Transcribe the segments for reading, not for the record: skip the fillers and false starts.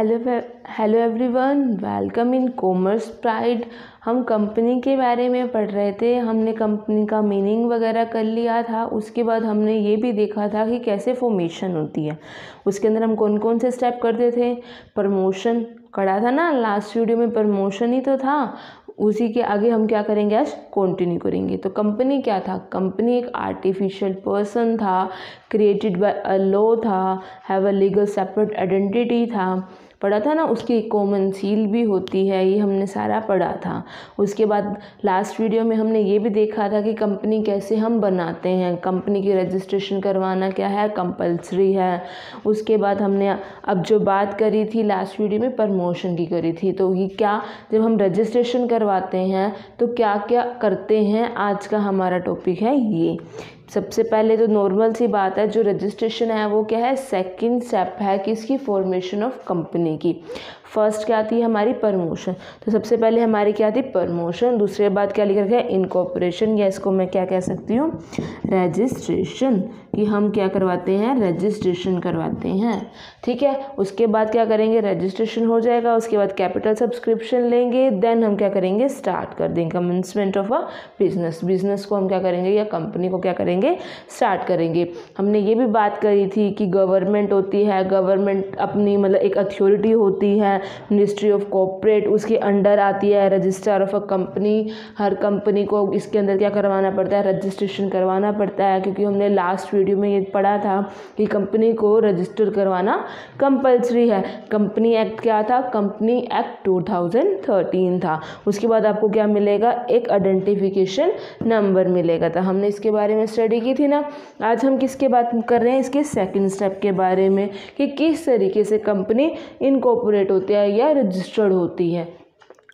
Hello hello everyone, welcome in commerce pride. हम company के बारे में पढ़ रहे थे। हमने कंपनी का मीनिंग वगैरह कर लिया था। उसके बाद हमने ये भी देखा था कि कैसे फॉर्मेशन होती है। उसके अंदर हम कौन कौन से स्टेप करते थे। प्रमोशन करा था ना, लास्ट वीडियो में प्रमोशन ही तो था। उसी के आगे हम क्या करेंगे, आज कंटिन्यू करेंगे। तो कंपनी क्या था? कंपनी एक आर्टिफिशियल पर्सन था, क्रिएटेड बाय अ लॉ था, have a legal separate identity था। पढ़ा था ना। उसकी कॉमन सील भी होती है, ये हमने सारा पढ़ा था। उसके बाद लास्ट वीडियो में हमने ये भी देखा था कि कंपनी कैसे हम बनाते हैं। कंपनी की रजिस्ट्रेशन करवाना क्या है, कंपलसरी है। उसके बाद हमने अब जो बात करी थी लास्ट वीडियो में, प्रमोशन की करी थी। तो ये क्या, जब हम रजिस्ट्रेशन करवाते हैं तो क्या क्या करते हैं, आज का हमारा टॉपिक है ये। सबसे पहले तो नॉर्मल सी बात है, जो रजिस्ट्रेशन है वो क्या है, सेकंड स्टेप है किसकी, फॉर्मेशन ऑफ कंपनी की। फर्स्ट क्या आती है हमारी, प्रमोशन। तो सबसे पहले हमारी क्या आती है, प्रमोशन। दूसरे बाद क्या लिख रखा है, इनकॉर्पोरेशन, या इसको मैं क्या कह सकती हूँ, रजिस्ट्रेशन। कि हम क्या करवाते हैं, रजिस्ट्रेशन करवाते हैं। ठीक है। उसके बाद क्या करेंगे, रजिस्ट्रेशन हो जाएगा। उसके बाद कैपिटल सब्सक्रिप्शन लेंगे। देन हम क्या करेंगे, स्टार्ट कर देंगे commencement of a business. Business को हम क्या करेंगे, या कंपनी को क्या करेंगे, स्टार्ट करेंगे। हमने ये भी बात करी थी कि गवर्नमेंट होती है, गवर्नमेंट अपनी मतलब एक अथॉरिटी होती है, मिनिस्ट्री ऑफ कॉर्पोरेट, उसके अंडर आती है registrar of a company. Her company को इसके अंदर क्या करवाना पड़ता है, रजिस्ट्रेशन करवाना पड़ता है। क्योंकि हमने लास्ट वीडियो में ये पढ़ा था कि कंपनी को रजिस्टर करवाना कंपलसरी है। कंपनी एक्ट क्या था, कंपनी एक्ट 2013 था। उसके बाद आपको क्या मिलेगा, एक आइडेंटिफिकेशन नंबर मिलेगा। तो हमने इसके बारे में स्टडी की थी ना। आज हम किसके बात कर रहे हैं, इसके सेकंड स्टेप के बारे में, कि किस तरीके से कंपनी इनकॉर्पोरेट होती है या रजिस्टर्ड होती है।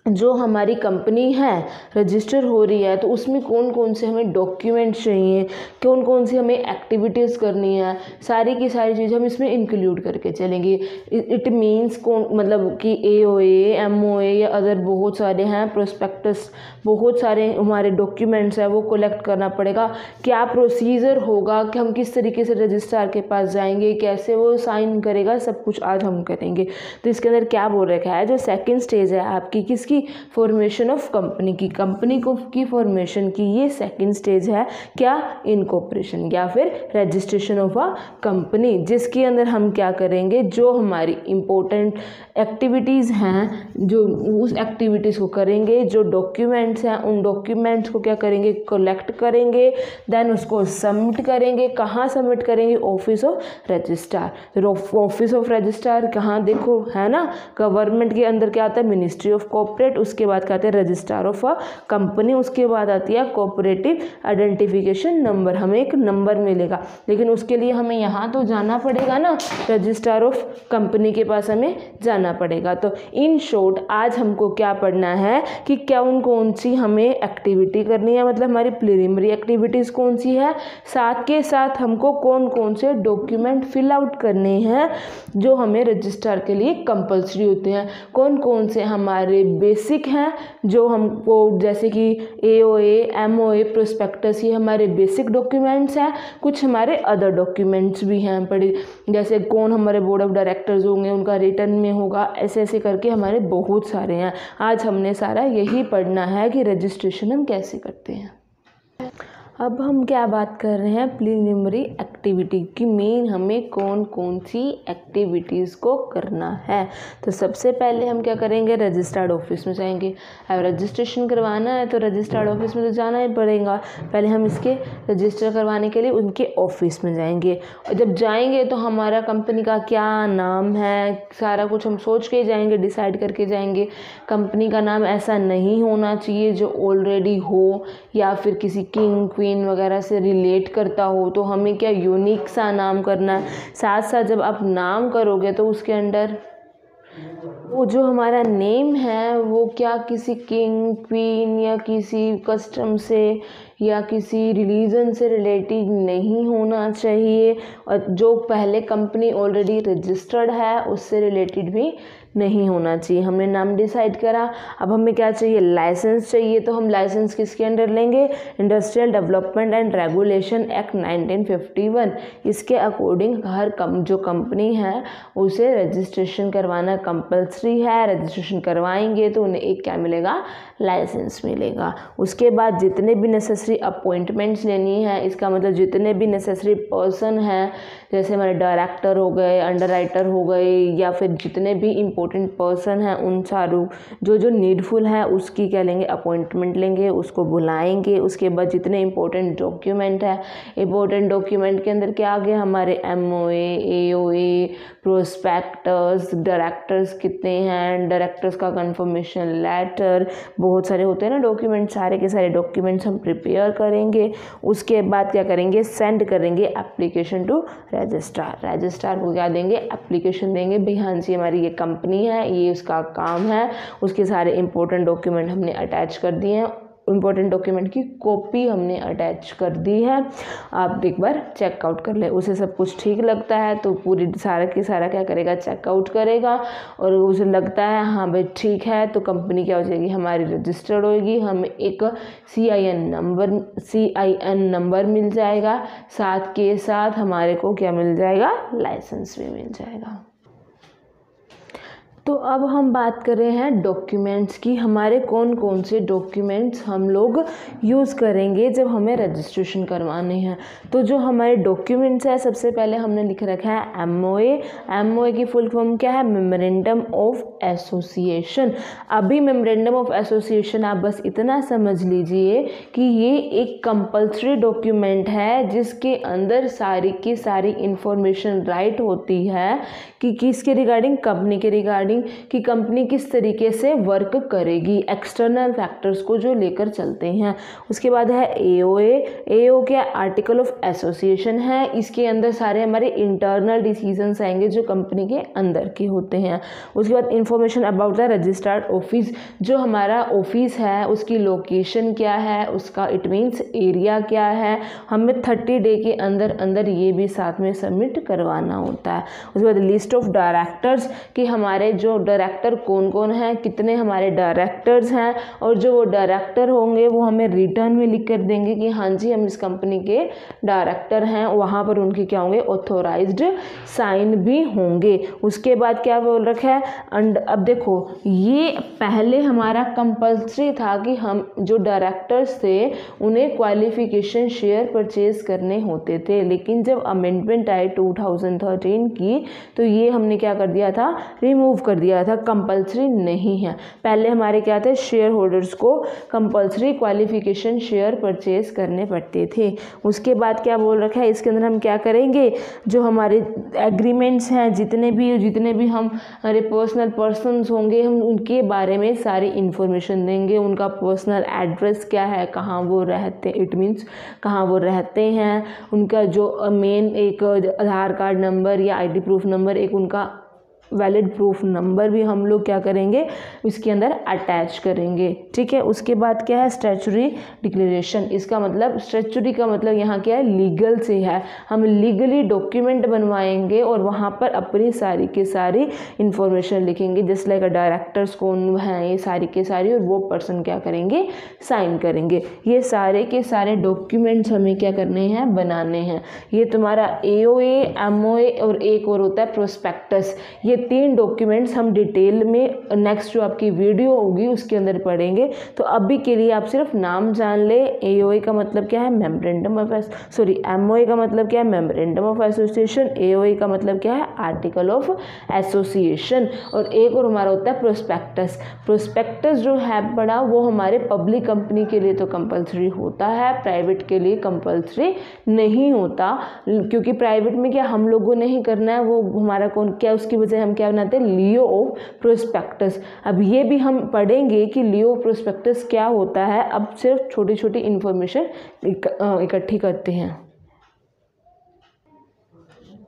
जो हमारी कंपनी है रजिस्टर हो रही है, तो उसमें कौन कौन से हमें डॉक्यूमेंट चाहिए, कौन कौन सी हमें एक्टिविटीज़ करनी है, सारी की सारी चीज़ें हम इसमें इंक्लूड करके चलेंगे। इट मीन्स कौन, मतलब कि AOA, MOA या अदर बहुत सारे हैं, प्रोस्पेक्टस, बहुत सारे हमारे डॉक्यूमेंट्स हैं, वो कलेक्ट करना पड़ेगा। क्या प्रोसीजर होगा, कि हम किस तरीके से रजिस्ट्रार के पास जाएंगे, कैसे वो साइन करेगा, सब कुछ आज हम करेंगे। तो इसके अंदर क्या बोल रखा है, जो सेकेंड स्टेज है आपकी किसकी, फॉर्मेशन ऑफ कंपनी की, कंपनी को की फॉर्मेशन की, ये सेकंड स्टेज है। क्या, इनकॉर्पोरेशन या फिर रजिस्ट्रेशन ऑफ अ कंपनी, जिसके अंदर हम क्या करेंगे, जो हमारी इंपॉर्टेंट एक्टिविटीज़ हैं, जो उस एक्टिविटीज़ को करेंगे, जो डॉक्यूमेंट्स हैं उन डॉक्यूमेंट्स को क्या करेंगे, कलेक्ट करेंगे। देन उसको सबमिट करेंगे। कहाँ सबमिट करेंगे, office of registrar. Office of registrar कहाँ, देखो है ना, गवर्नमेंट के अंदर क्या आता है, मिनिस्ट्री ऑफ कॉर्पोरेट। उसके बाद क्या आते हैं, रजिस्ट्रार ऑफ अ कंपनी। उसके बाद आती है कोऑपरेटिव आइडेंटिफिकेशन नंबर, हमें एक नंबर मिलेगा। लेकिन उसके लिए हमें यहाँ तो जाना पड़ेगा ना, रजिस्ट्रार ऑफ कंपनी के पास हमें जाना पड़ेगा। तो इन शॉर्ट आज हमको क्या पढ़ना है कि कौन कौन सी हमें एक्टिविटी करनी है, मतलब हमारी प्रिलिमिनरी एक्टिविटीज़ कौन सी है, साथ के साथ हमको कौन कौन से डॉक्यूमेंट फिल आउट करने हैं जो हमें रजिस्ट्रार के लिए कंपलसरी होते हैं। कौन कौन से हमारे बेसिक हैं, जो हमको जैसे कि AOA, MOA, प्रोस्पेक्टस, ये हमारे बेसिक डॉक्यूमेंट्स हैं। कुछ हमारे अदर डॉक्यूमेंट्स भी हैं पढ़े, जैसे कौन हमारे बोर्ड ऑफ डायरेक्टर्स होंगे, उनका रिटर्न में होगा, ऐसे ऐसे करके हमारे बहुत सारे हैं। आज हमने सारा यही पढ़ना है कि रजिस्ट्रेशन हम कैसे करते हैं। अब हम क्या बात कर रहे हैं, प्रिलिमिनरी एक्टिविटी की, मेन हमें कौन कौन सी एक्टिविटीज़ को करना है। तो सबसे पहले हम क्या करेंगे, रजिस्टर्ड ऑफिस में जाएंगे। अब रजिस्ट्रेशन करवाना है तो रजिस्टर्ड ऑफिस में तो जाना ही पड़ेगा। पहले हम इसके रजिस्टर करवाने के लिए उनके ऑफिस में जाएंगे। और जब जाएंगे तो हमारा कंपनी का क्या नाम है, सारा कुछ हम सोच के जाएंगे, डिसाइड करके जाएंगे। कंपनी का नाम ऐसा नहीं होना चाहिए जो ऑलरेडी हो, या फिर किसी किंग क्वीन वगैरह से रिलेट करता हो। तो हमें क्या, यूनिक सा नाम करना है। साथ साथ जब आप नाम करोगे तो उसके अंदर वो जो हमारा नेम है वो क्या, किसी किंग क्वीन या किसी कस्टम से या किसी रिलीजन से रिलेटेड नहीं होना चाहिए, और जो पहले कंपनी ऑलरेडी रजिस्टर्ड है उससे रिलेटेड भी नहीं होना चाहिए। हमने नाम डिसाइड करा। अब हमें क्या चाहिए, लाइसेंस चाहिए। तो हम लाइसेंस किसके अंडर लेंगे, industrial development and regulation act 1951। इसके अकॉर्डिंग हर जो कंपनी है उसे रजिस्ट्रेशन करवाना कंपल्सरी है। रजिस्ट्रेशन करवाएंगे तो उन्हें एक क्या मिलेगा, लाइसेंस मिलेगा। उसके बाद जितने भी नेसेसरी अपॉइंटमेंट्स लेनी है, इसका मतलब जितने भी नेसेसरी पर्सन हैं, जैसे हमारे डायरेक्टर हो गए, अंडर राइटर हो गए, या फिर जितने भी इम्पोर्टेंट पर्सन हैं उन सारों जो नीडफुल है उसकी क्या लेंगे, अपॉइंटमेंट लेंगे, उसको बुलाएंगे। उसके बाद जितने इम्पोर्टेंट डॉक्यूमेंट है, इम्पोर्टेंट डॉक्यूमेंट के अंदर क्या आ गया, हमारे MOA, AOA, प्रोस्पेक्टस, डायरेक्टर्स कितने हैं, डायरेक्टर्स का कंफर्मेशन लेटर, बहुत सारे होते हैं ना डॉक्यूमेंट, सारे के सारे डॉक्यूमेंट्स हम प्रिपेयर करेंगे। उसके बाद क्या करेंगे, सेंड करेंगे एप्लीकेशन टू रजिस्ट्रार। रजिस्ट्रार को क्या देंगे, एप्लीकेशन देंगे, भाई हाँ जी हमारी ये कंपनी है, ये उसका काम है। उसके सारे इंपॉर्टेंट डॉक्यूमेंट हमने अटैच कर दिए हैं, इम्पोर्टेंट डॉक्यूमेंट की कॉपी हमने अटैच कर दी है। आप एक बार चेकआउट कर ले, उसे सब कुछ ठीक लगता है तो पूरी सारा के सारा क्या करेगा, चेकआउट करेगा। और उसे लगता है हाँ भाई ठीक है तो कंपनी क्या हो जाएगी, हमारी रजिस्टर्ड होगी। हमें एक CIN नंबर मिल जाएगा, साथ के साथ हमारे को क्या मिल जाएगा, लाइसेंस भी मिल जाएगा। तो अब हम बात कर रहे हैं डॉक्यूमेंट्स की, हमारे कौन कौन से डॉक्यूमेंट्स हम लोग यूज़ करेंगे जब हमें रजिस्ट्रेशन करवाने हैं। तो जो हमारे डॉक्यूमेंट्स है, सबसे पहले हमने लिख रखा है MOA। MOA की फुल फॉर्म क्या है, मेमोरेंडम ऑफ एसोसिएशन। अभी मेमोरेंडम ऑफ एसोसिएशन आप बस इतना समझ लीजिए कि ये एक कंपल्सरी डॉक्यूमेंट है जिसके अंदर सारी की सारी इंफॉर्मेशन राइट होती है कि किसके रिगार्डिंग, कंपनी के रिगार्डिंग, कि कंपनी किस तरीके से वर्क करेगी, एक्सटर्नल फैक्टर्स को जो लेकर चलते हैं। उसके बाद है AOA। AO क्या, आर्टिकल ऑफ एसोसिएशन है। इसके अंदर सारे हमारे इंटरनल डिसीजंस आएंगे जो कंपनी के अंदर के होते हैं। उसके बाद information about the registered office, जो हमारा ऑफिस है उसकी लोकेशन क्या है, उसका इट मीन्स एरिया क्या है, हमें 30 डे के अंदर अंदर ये भी साथ में सबमिट करवाना होता है। उसके बाद लिस्ट ऑफ डायरेक्टर्स, कि हमारे जो डायरेक्टर कौन कौन हैं, कितने हमारे डायरेक्टर्स हैं, और जो वो डायरेक्टर होंगे वो हमें रिटर्न में लिख कर देंगे कि हाँ जी हम इस कंपनी के डायरेक्टर हैं। वहाँ पर उनके क्या होंगे, ऑथोराइज्ड साइन भी होंगे। उसके बाद क्या बोल रखा है, अब देखो ये पहले हमारा कंपल्सरी था कि हम जो डायरेक्टर्स थे उन्हें क्वालिफिकेशन शेयर परचेज करने होते थे, लेकिन जब अमेंडमेंट आई 2013 की तो ये हमने क्या कर दिया था, रिमूव कर दिया था, कंपल्सरी नहीं है। पहले हमारे क्या थे, शेयर होल्डर्स को कंपल्सरी क्वालिफिकेशन शेयर परचेज करने पड़ते थे। उसके बाद क्या बोल रखा है, इसके अंदर हम क्या करेंगे, जो हमारे एग्रीमेंट्स हैं, जितने भी हमारे पर्सनल पर्सन्स होंगे, हम उनके बारे में सारी इन्फॉर्मेशन देंगे। उनका पर्सनल एड्रेस क्या है, कहाँ वो रहते, इट मीन्स कहाँ वो रहते हैं, उनका जो मेन एक आधार कार्ड नंबर या ID प्रूफ नंबर, एक उनका वैलिड प्रूफ नंबर भी हम लोग क्या करेंगे इसके अंदर अटैच करेंगे। ठीक है। उसके बाद क्या है, स्टैचुटरी डिक्लेरेशन। इसका मतलब, स्टैचुटरी का मतलब यहाँ क्या है, लीगल से है। हम लीगली डॉक्यूमेंट बनवाएंगे और वहाँ पर अपनी सारी के सारी इंफॉर्मेशन लिखेंगे, जस्ट लाइक डायरेक्टर्स कौन हैं, ये सारी के सारी, और वो पर्सन क्या करेंगे, साइन करेंगे। ये सारे के सारे डॉक्यूमेंट्स हमें क्या करने हैं, बनाने हैं। ये तुम्हारा AOA, MOA और एक और होता है प्रोस्पेक्टस। ये 3 डॉक्यूमेंट्स हम डिटेल में नेक्स्ट जो आपकी वीडियो होगी उसके अंदर पढ़ेंगे। तो अभी के लिए आप सिर्फ नाम जान ले। AOA का मतलब क्या है, मेमोरेंडम ऑफ MOA का मतलब क्या है, मेमोरेंडम ऑफ एसोसिएशन। AOA का मतलब क्या है, आर्टिकल ऑफ एसोसिएशन। और एक और हमारा होता है प्रोस्पेक्टस। प्रोस्पेक्टस जो है बड़ा, वो हमारे पब्लिक कंपनी के लिए तो कंपल्सरी होता है, प्राइवेट के लिए कंपल्सरी नहीं होता, क्योंकि प्राइवेट में क्या हम लोगों ने ही करना है, वो हमारा कौन क्या, उसकी वजह हम क्या बनाते हैं, लियो ऑफ प्रोस्पेक्टस। अब ये भी हम पढ़ेंगे कि लियो ऑफ प्रोस्पेक्टस क्या होता है। अब सिर्फ छोटी छोटी इंफॉर्मेशन इकट्ठी करते हैं।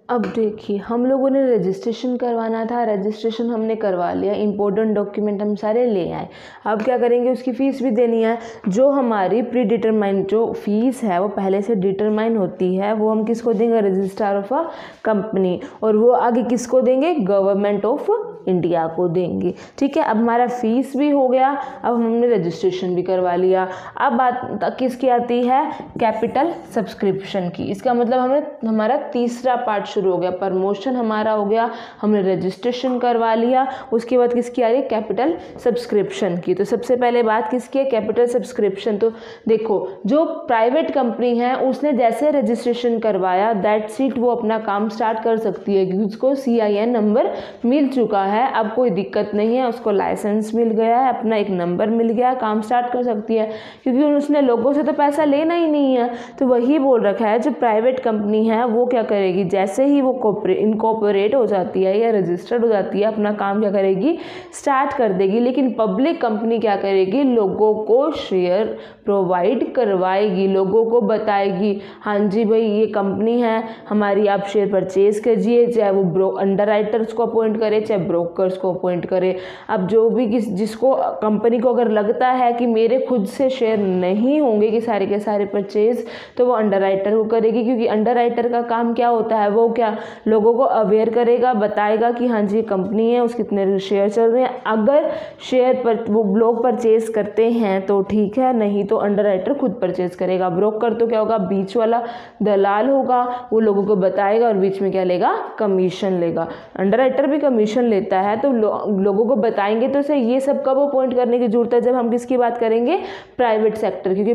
अब देखिए, हम लोगों ने रजिस्ट्रेशन करवाना था, रजिस्ट्रेशन हमने करवा लिया, इंपॉर्टेंट डॉक्यूमेंट हम सारे ले आए। अब क्या करेंगे, उसकी फ़ीस भी देनी है। जो हमारी प्री डिटरमाइंड जो फ़ीस है वो पहले से डिटरमाइन होती है, वो हम किसको देंगे, रजिस्ट्रार ऑफ अ कंपनी। और वो आगे किसको देंगे, गवर्नमेंट ऑफ इंडिया को देंगे। ठीक है, अब हमारा फीस भी हो गया, अब हमने रजिस्ट्रेशन भी करवा लिया। अब बात किसकी आती है, कैपिटल सब्सक्रिप्शन की। इसका मतलब हमारा तीसरा पार्ट शुरू हो गया, प्रमोशन हमारा हो गया, हमने रजिस्ट्रेशन करवा लिया। उसके बाद किसकी आ रही है, कैपिटल सब्सक्रिप्शन की। तो सबसे पहले बात किसकी है, कैपिटल सब्सक्रिप्शन। तो देखो, जो प्राइवेट कंपनी है उसने जैसे रजिस्ट्रेशन करवाया दैट्स इट, वो अपना काम स्टार्ट कर सकती है क्योंकि उसको CIN नंबर मिल चुका है। अब कोई दिक्कत नहीं है, उसको लाइसेंस मिल गया है, अपना एक नंबर मिल गया, काम स्टार्ट कर सकती है क्योंकि उसने लोगों से तो पैसा लेना ही नहीं है। तो वही बोल रखा है, जो प्राइवेट कंपनी है वो क्या करेगी, जैसे ही वो इनकॉर्पोरेट हो जाती है या रजिस्टर्ड हो जाती है, अपना काम क्या करेगी, स्टार्ट कर देगी। लेकिन पब्लिक कंपनी क्या करेगी, लोगों को शेयर प्रोवाइड करवाएगी, लोगों को बताएगी, हाँ जी भाई ये कंपनी है हमारी, आप शेयर परचेज कीजिए, चाहे वो अंडर राइटर्स को अपॉइंट करे चाहे ब्रोकर्स को अपॉइंट करे। अब जो भी जिसको कंपनी को अगर लगता है कि मेरे खुद से शेयर नहीं होंगे कि सारे के सारे परचेज, तो वो अंडर राइटर को करेगी क्योंकि अंडर राइटर का काम क्या होता है, वो क्या लोगों को अवेयर करेगा, बताएगा कि हाँ जी कंपनी है, उसके कितने शेयर चल रहे हैं। अगर शेयर पर वो लोग परचेज करते हैं तो ठीक है, नहीं तो अंडर राइटर खुद परचेज करेगा। ब्रोकर तो क्या होगा, बीच वाला दलाल होगा, वो लोगों को बताएगा और बीच में क्या लेगा, कमीशन लेगा। अंडर राइटर भी कमीशन लेता है, तो लोगों को बताएंगे। तो इसे ये सब कब अपॉइंट करने की जरूरत है, जब हम किसकी बात करेंगे, प्राइवेट सेक्टर, क्योंकि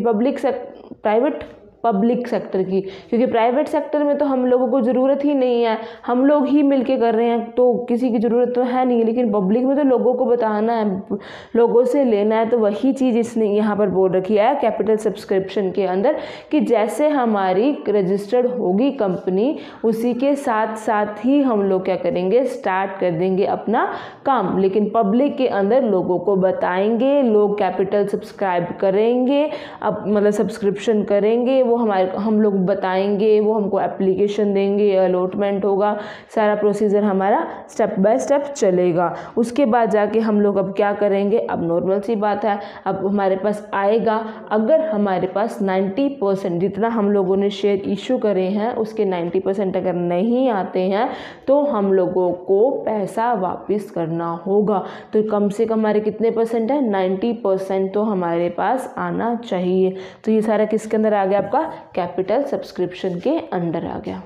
पब्लिक सेक्टर की, क्योंकि प्राइवेट सेक्टर में तो हम लोगों को ज़रूरत ही नहीं है, हम लोग ही मिलके कर रहे हैं तो किसी की ज़रूरत तो है नहीं। लेकिन पब्लिक में तो लोगों को बताना है, लोगों से लेना है। तो वही चीज़ इसने यहाँ पर बोल रखी है कैपिटल सब्सक्रिप्शन के अंदर कि जैसे हमारी रजिस्टर्ड होगी कंपनी, उसी के साथ साथ ही हम लोग क्या करेंगे, स्टार्ट कर देंगे अपना काम। लेकिन पब्लिक के अंदर लोगों को बताएंगे, लोग कैपिटल सब्सक्राइब करेंगे, अब मतलब सब्सक्रिप्शन करेंगे, वो हम लोग बताएंगे, वो हमको एप्लीकेशन देंगे, अलॉटमेंट होगा, सारा प्रोसीजर हमारा स्टेप बाय स्टेप चलेगा। उसके बाद जाके हम लोग अब क्या करेंगे, अब नॉर्मल सी बात है, अब हमारे पास आएगा, अगर हमारे पास 90% जितना हम लोगों ने शेयर इशू करे हैं उसके 90% अगर नहीं आते हैं तो हम लोगों को पैसा वापस करना होगा। तो कम से कम हमारे कितने परसेंट है, 90% तो हमारे पास आना चाहिए। तो ये सारा किसके अंदर आ गया, आपका कैपिटल सब्सक्रिप्शन के अंडर आ गया।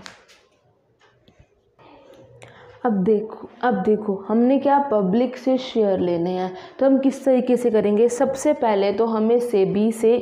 अब देखो हमने क्या पब्लिक से शेयर लेने हैं, तो हम किस तरीके से करेंगे। सबसे पहले तो हमें सेबी से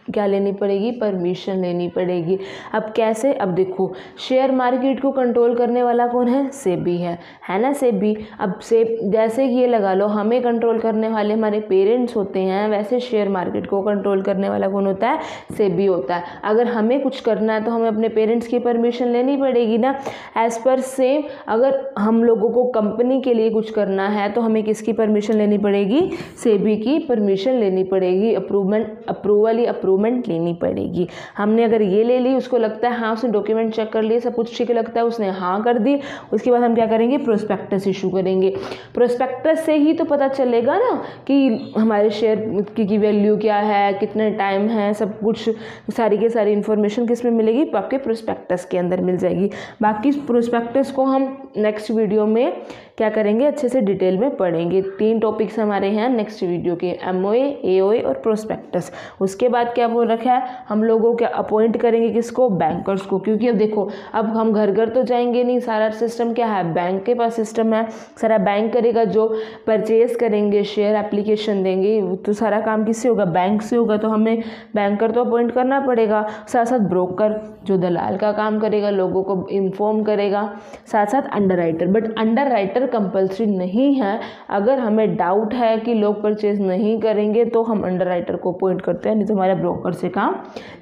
क्या लेनी पड़ेगी, परमिशन लेनी पड़ेगी। अब कैसे, अब देखो शेयर मार्केट को कंट्रोल करने वाला कौन है, सेबी है ना, सेबी। अब जैसे कि ये लगा लो हमें कंट्रोल करने वाले हमारे पेरेंट्स होते हैं, वैसे शेयर मार्केट को कंट्रोल करने वाला कौन होता है, सेबी होता है। अगर हमें कुछ करना है तो हमें अपने पेरेंट्स की परमिशन लेनी पड़ेगी ना। एज पर सेम अगर हम लोगों को कंपनी के लिए कुछ करना है तो हमें किसकी परमिशन लेनी पड़ेगी, सेबी की परमिशन लेनी पड़ेगी, अप्रूवमेंट लेनी पड़ेगी। हमने अगर ये ले ली, उसको लगता है हाँ उसने डॉक्यूमेंट चेक कर लिए, सब कुछ ठीक लगता है, उसने हाँ कर दी, उसके बाद हम क्या करेंगे, प्रोस्पेक्टस इशू करेंगे। प्रोस्पेक्टस से ही तो पता चलेगा ना कि हमारे शेयर की वैल्यू क्या है, कितने टाइम है, सब कुछ सारी के सारी इन्फॉर्मेशन किस में मिलेगी, आपके प्रोस्पेक्टस के अंदर मिल जाएगी। बाकी प्रोस्पेक्टस को हम नेक्स्ट वीडियो में क्या करेंगे, अच्छे से डिटेल में पढ़ेंगे। 3 टॉपिक्स हमारे हैं नेक्स्ट वीडियो के, एमओए, एओए और प्रोस्पेक्टस। उसके बाद क्या बोल रखा है, हम लोगों क्या अपॉइंट करेंगे, किसको, बैंकर्स को। क्योंकि अब देखो अब हम घर घर तो जाएंगे नहीं, सारा सिस्टम क्या है, बैंक के पास सिस्टम है, सारा बैंक करेगा। जो परचेज करेंगे, शेयर एप्लीकेशन देंगे, तो सारा काम किससे होगा, बैंक से होगा। तो हमें बैंकर तो अपॉइंट करना पड़ेगा, साथ साथ ब्रोकर जो दलाल का काम करेगा, लोगों को इन्फॉर्म करेगा, साथ साथ under writer. But under writer compulsory नहीं है, अगर हमें डाउट है कि लोग परचेज नहीं करेंगे तो हम अंडर राइटर को अपॉइंट करते हैं, नहीं तो हमारे ब्रोकर से काम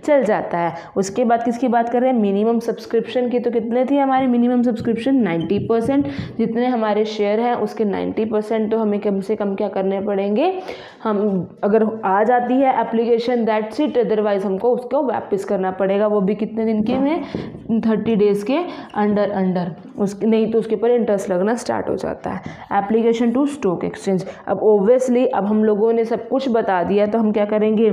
चल जाता है। उसके बाद किसकी बात कर रहे हैं, मिनिमम सब्सक्रिप्शन की। तो कितने थी हमारी मिनिमम सब्सक्रिप्शन, 90%। जितने हमारे शेयर हैं उसके 90% तो हमें कम से कम क्या करने पड़ेंगे, हम अगर आ जाती है एप्लीकेशन दैट्स इट, अदरवाइज हमको उसको वापस करना पड़ेगा। वो भी कितने दिन के में, 30 डेज़ के अंडर उसके, नहीं तो उसके ऊपर इंटरेस्ट लगना स्टार्ट हो जाता है। Application to stock exchange. अब ओब्वियसली अब हम लोगों ने सब कुछ बता दिया, तो हम क्या करेंगे,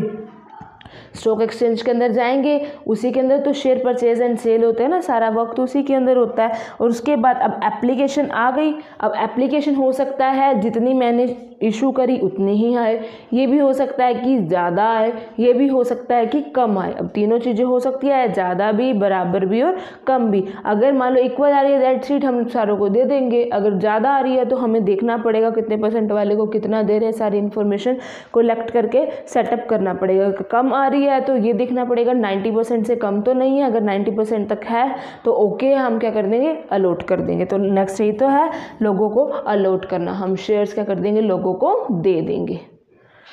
स्टॉक एक्सचेंज के अंदर जाएंगे, उसी के अंदर तो शेयर परचेज एंड सेल होते हैं ना, सारा वक्त उसी के अंदर होता है। और उसके बाद अब एप्लीकेशन आ गई। अब एप्लीकेशन हो सकता है जितनी मैंने इशू करी उतनी ही आए, ये भी हो सकता है कि ज़्यादा आए, ये भी हो सकता है कि कम आए। अब तीनों चीज़ें हो सकती है, ज़्यादा भी, बराबर भी और कम भी। अगर मान लो इक्वल आ रही है दैट शीट हम सारों को दे देंगे, अगर ज़्यादा आ रही है तो हमें देखना पड़ेगा कितने परसेंट वाले को कितना दे रहे हैं, सारी इन्फॉर्मेशन कलेक्ट करके सेटअप करना पड़ेगा। कम आ रही है तो ये देखना पड़ेगा 90% से कम तो नहीं है, अगर 90% तक है तो ओके, हम क्या कर देंगे, अलॉट कर देंगे। तो नेक्स्ट यही तो है, लोगों को अलॉट करना, हम शेयर्स क्या कर देंगे, लोगों को दे देंगे।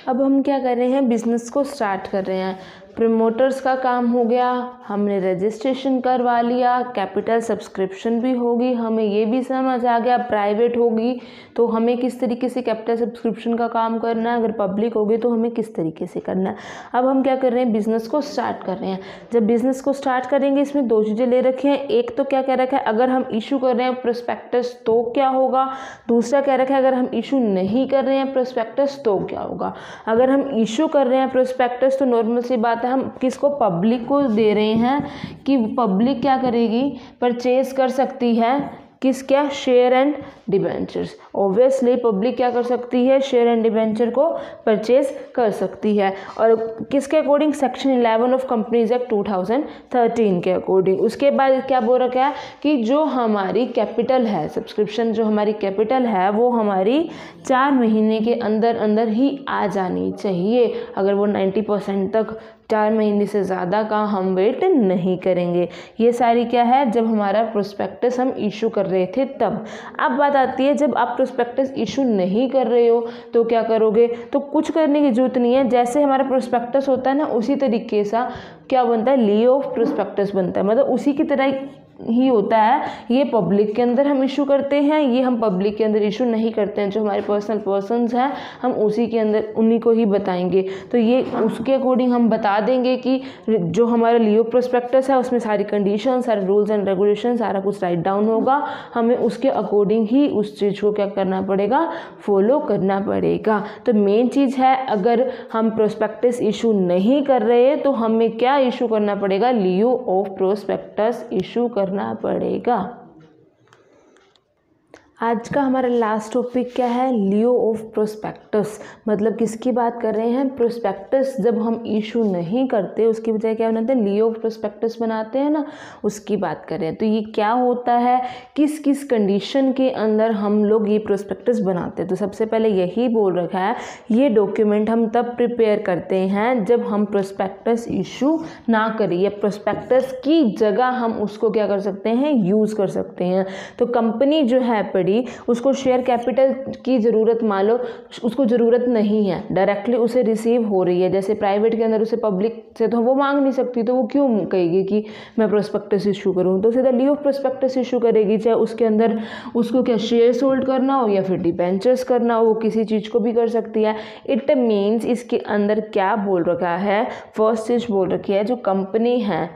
अब हम क्या कर रहे हैं, बिजनेस को स्टार्ट कर रहे हैं। प्रमोटर्स का काम हो गया, हमने रजिस्ट्रेशन करवा लिया, कैपिटल सब्सक्रिप्शन भी होगी, हमें ये भी समझ आ गया प्राइवेट होगी तो हमें किस तरीके से कैपिटल सब्सक्रिप्शन का काम करना है, अगर पब्लिक होगी तो हमें किस तरीके से करना है। अब हम क्या कर रहे हैं, बिज़नेस को स्टार्ट कर रहे हैं। जब बिज़नेस को स्टार्ट करेंगे इसमें दो चीज़ें ले रखी हैं, एक तो क्या कह रखा है, अगर हम इशू कर रहे हैं प्रोस्पेक्टस तो क्या होगा, दूसरा कह रखा है अगर हम इशू नहीं कर रहे हैं प्रोस्पेक्टस तो क्या होगा। अगर हम इशू कर रहे हैं प्रोस्पेक्टस तो नॉर्मल सी बात, हम किसको, पब्लिक को दे रहे हैं कि पब्लिक क्या करेगी, परचेज कर सकती है किस, क्या, share and debentures. Obviously public क्या कर सकती है, शेयर एंड डिबेंचर को परचेज कर सकती है। और किसके according, section 11 of companies act 2013 के अकॉर्डिंग। उसके बाद क्या बोल रखा है कि जो हमारी कैपिटल है, सब्सक्रिप्शन जो हमारी कैपिटल है वो हमारी 4 महीने के अंदर अंदर ही आ जानी चाहिए। अगर वो 90% तक 4 महीने से ज़्यादा का हम वेट नहीं करेंगे। ये सारी क्या है, जब हमारा प्रोस्पेक्टस हम इशू कर रहे थे तब। अब बात आती है जब आप प्रोस्पेक्टस इशू नहीं कर रहे हो तो क्या करोगे, तो कुछ करने की जरूरत नहीं है। जैसे हमारा प्रोस्पेक्टस होता है ना, उसी तरीके से क्या बनता है, लीव ऑफ प्रोस्पेक्टस बनता है, मतलब उसी की तरह ही होता है। ये पब्लिक के अंदर हम इशू करते हैं, ये हम पब्लिक के अंदर इशू नहीं करते हैं। जो हमारे पर्सनल पर्सन्स हैं हम उसी के अंदर उन्हीं को ही बताएंगे। तो ये उसके अकॉर्डिंग हम बता देंगे कि जो हमारा लियो प्रोस्पेक्टस है उसमें सारी कंडीशन, सारे रूल्स एंड रेगुलेशन, सारा कुछ राइट डाउन होगा। हमें उसके अकॉर्डिंग ही उस चीज़ को क्या करना पड़ेगा, फॉलो करना पड़ेगा। तो मेन चीज़ है, अगर हम प्रोस्पेक्टस इशू नहीं कर रहे तो हमें क्या इशू करना पड़ेगा, लियो ऑफ प्रोस्पेक्टस इशू करना पड़ेगा। आज का हमारा लास्ट टॉपिक क्या है, लियो ऑफ प्रोस्पेक्टस। मतलब किसकी बात कर रहे हैं, प्रोस्पेक्टस जब हम इशू नहीं करते उसकी बजाय क्या बनाते हैं, लियो ऑफ प्रोस्पेक्टस बनाते हैं ना, उसकी बात कर रहे हैं। तो ये क्या होता है, किस किस कंडीशन के अंदर हम लोग ये प्रोस्पेक्टस बनाते हैं। तो सबसे पहले यही बोल रखा है, ये डॉक्यूमेंट हम तब प्रिपेयर करते हैं जब हम प्रोस्पेक्टस इशू ना करें, या प्रोस्पेक्टस की जगह हम उसको क्या कर सकते हैं, यूज़ कर सकते हैं। तो कंपनी जो है उसको शेयर कैपिटल की ज़रूरत, मान लो उसको ज़रूरत नहीं है, डायरेक्टली उसे रिसीव हो रही है। जैसे प्राइवेट के अंदर उसे पब्लिक से तो वो मांग नहीं सकती, तो वो क्यों कहेगी कि मैं प्रोस्पेक्टस इशू करूँ, तो सीधा लीव ऑफ प्रोस्पेक्टस इशू करेगी। चाहे उसके अंदर उसको क्या शेयर्स होल्ड करना हो या फिर डिबेंचर्स करना हो, वो किसी चीज़ को भी कर सकती है। इट मीन्स इसके अंदर क्या बोल रखा है, फर्स्ट चीज़ बोल रखी है, जो कंपनी है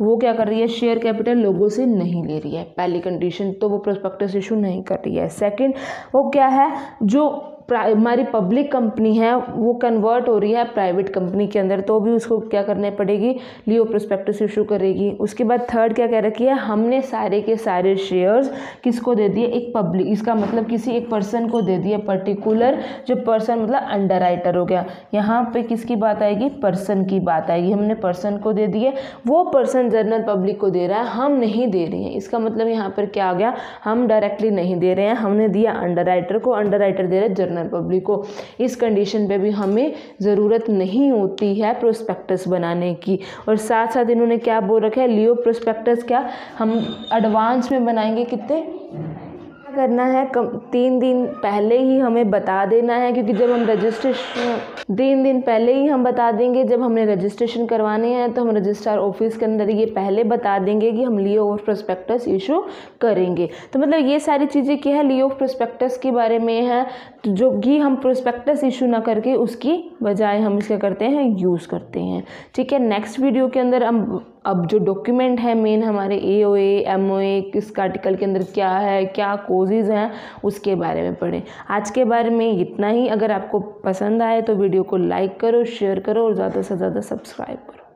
वो क्या कर रही है, शेयर कैपिटल लोगों से नहीं ले रही है, पहली कंडीशन तो वो प्रोस्पेक्टस इशू नहीं कर रही है। सेकंड वो क्या है, जो हमारी पब्लिक कंपनी है वो कन्वर्ट हो रही है प्राइवेट कंपनी के अंदर, तो भी उसको क्या करने पड़ेगी, लियो प्रोस्पेक्टस इशू करेगी। उसके बाद थर्ड क्या कह रखी है, हमने सारे के सारे शेयर्स किसको दे दिए, एक पब्लिक, इसका मतलब किसी एक पर्सन को दे दिए, पर्टिकुलर जो पर्सन मतलब अंडर राइटर हो गया। यहाँ पे किसकी बात आएगी, पर्सन की बात आएगी। हमने पर्सन को दे दिए, वो पर्सन जनरल पब्लिक को दे रहा है, हम नहीं दे रहे हैं। इसका मतलब यहाँ पर क्या आ गया, हम डायरेक्टली नहीं दे रहे हैं, हमने दिया अंडर राइटर को, अंडर राइटर दे रहे जनरल पब्लिक को। इस कंडीशन पे भी हमें ज़रूरत नहीं होती है प्रोस्पेक्टस बनाने की। और साथ साथ इन्होंने क्या बोल रखा है, लियो प्रोस्पेक्टस क्या हम एडवांस में बनाएंगे, कितने करना है, 3 दिन पहले ही हमें बता देना है, क्योंकि जब हम रजिस्ट्रेशन 3 दिन पहले ही हम बता देंगे, जब हमने रजिस्ट्रेशन करवाने हैं तो हम रजिस्ट्रार ऑफिस के अंदर ये पहले बता देंगे कि हम लियो ऑफ प्रोस्पेक्टस इशू करेंगे। तो मतलब ये सारी चीज़ें क्या है, लियो ऑफ प्रोस्पेक्टस के बारे में है। जो कि हम प्रोस्पेक्टस इशू ना करके उसकी बजाय हम इसका करते हैं यूज़ करते हैं। ठीक है, नेक्स्ट वीडियो के अंदर हम अब जो डॉक्यूमेंट है मेन हमारे AOA MOA किस आर्टिकल के अंदर क्या है, क्या कोजेज़ हैं, उसके बारे में पढ़ें। आज के बारे में इतना ही। अगर आपको पसंद आए तो वीडियो को लाइक करो, शेयर करो और ज़्यादा से ज़्यादा सब्सक्राइब करो।